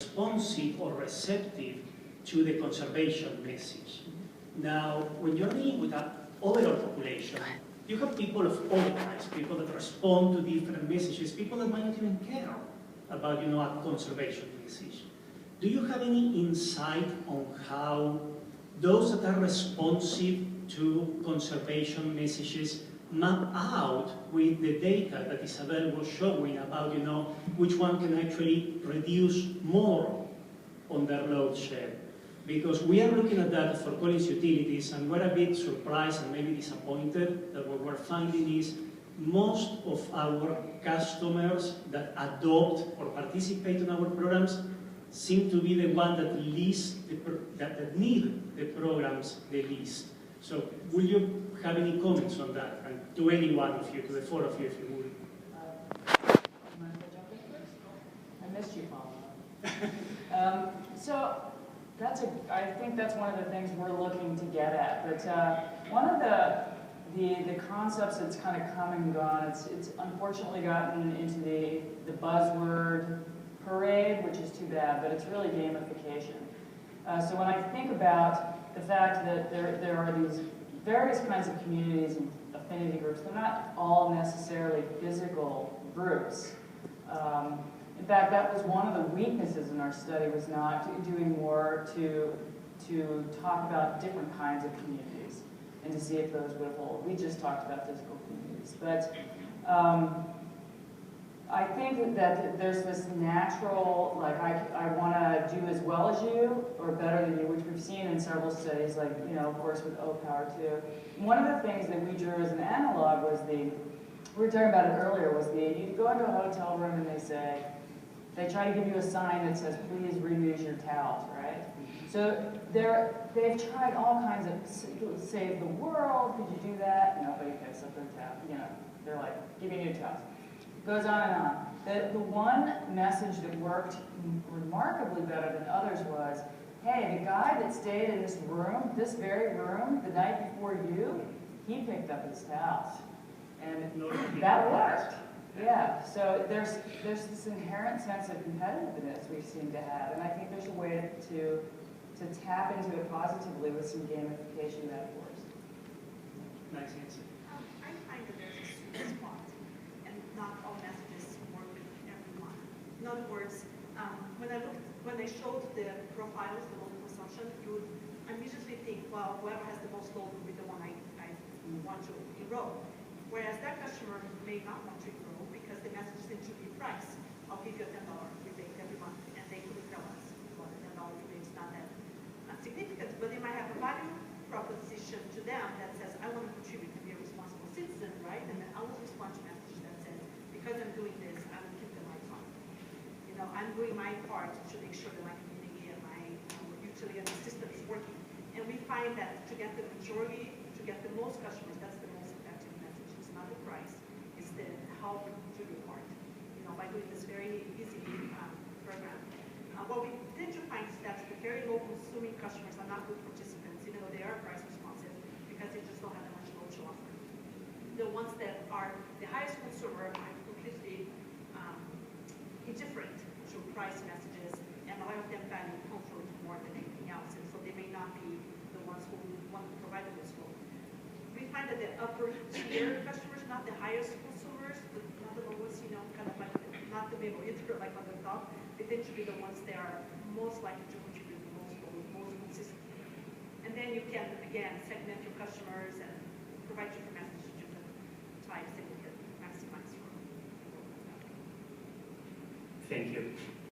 responsive or receptive to the conservation message. Now, when you're dealing with an overall population, you have people of all kinds, people that respond to different messages, people that might not even care about, a conservation message. Do you have any insight on how those that are responsive to conservation messages map out with the data that Isabel was showing about, which one can actually reduce more on their load share? Because we are looking at that for Collins Utilities, and we're a bit surprised and maybe disappointed that what we're finding is most of our customers that adopt or participate in our programs seem to be the one that need the programs the least. So will you have any comments on that? And to any one of you, to the four of you, if you would. I missed you, Pablo. I think that's one of the things we're looking to get at. But one of the concepts that's kind of come and gone, it's unfortunately gotten into the buzzword parade, which is too bad, but it's really gamification. So when I think about the fact that there are these various kinds of communities and affinity groups, they're not all necessarily physical groups. In fact, that was one of the weaknesses in our study, was not doing more to talk about different kinds of communities and to see if those would hold. We just talked about physical communities. But I think that there's this natural, like, I want to do as well as you or better than you, which we've seen in several studies, like, of course, with O-Power too. And one of the things that we drew as an analog was we were talking about it earlier, was you go into a hotel room and they try to give you a sign that says, please reuse your towels, right? So they've tried all kinds of, save the world, could you do that? Nobody picks up their towel, they're like, give me new towels. It goes on and on. The one message that worked remarkably better than others was, hey, the guy that stayed in this room, this very room, the night before you, he picked up his towels. And that worked. Yeah, so there's this inherent sense of competitiveness we seem to have, and I think there's a way to tap into it positively with some gamification metaphors. Nice answer. I find that there's a sweet spot, and not all messages work with everyone. In other words, when I showed the profiles, the load consumption, you would immediately think, well, whoever has the most load will be the one I want to enroll. Whereas that customer may not want to enroll because the message seems to be price. I'll give you a $10 rebate every month, and they could tell us, well, the $10 rebate is not that significant, but they might have a value proposition to them that says, I want to contribute to be a responsible citizen, right? And then I will respond to a message that says, because I'm doing this, I will keep the lights on. I'm doing my part to make sure that my community and my utility and the system is working. And we find that to get the majority, to get the most customers, that's the most effective message. It's not the price, it's the how you do your part. By doing this very easy program. What we tend to find is that the very low consuming customers are not good participants, even though they are price responsive, because they just don't have that much load to offer. The ones that are the highest consumer are completely indifferent to price messages, and a lot of them value comfort more than anything else, and so they may not be the ones who want to provide the most load. We find that the upper tier customers, not the highest consumers, but not the lowest, kind of like not the middle either, like on the top, they tend to be the ones that are most likely to contribute the most load, most consistently. And then you can, again, segment your customers and provide different messages to different types that you can maximize your load. Thank you.